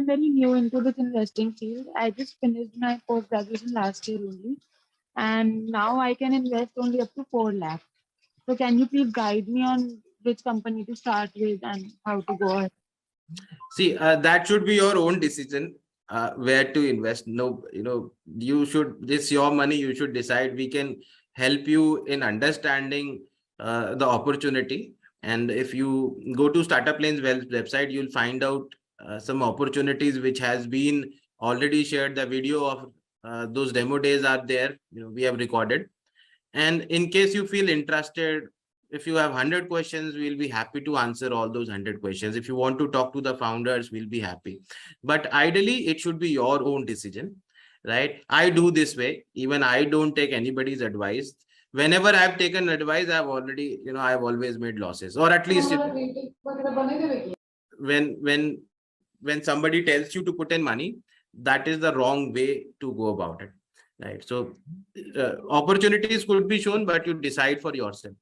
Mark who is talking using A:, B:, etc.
A: I'm very new into this investing field. I just finished my post graduation last year only, and now I can invest only up to 4 lakh. So can you please guide me on which company to start with and how to go ahead?
B: See, that should be your own decision, where to invest. No, you should, this your money, you should decide. We can help you in understanding the opportunity. And if you go to StartupLanes website, you'll find out some opportunities which has been already shared. The video of those demo days are there. We have recorded. And in case you feel interested, if you have 100 questions, we'll be happy to answer all those 100 questions. If you want to talk to the founders, we'll be happy. But ideally, it should be your own decision, right? I do this way. Even I don't take anybody's advice. Whenever I've taken advice, I've always made losses, or at least when somebody tells you to put in money, that is the wrong way to go about it, right? So opportunities could be shown, but you decide for yourself.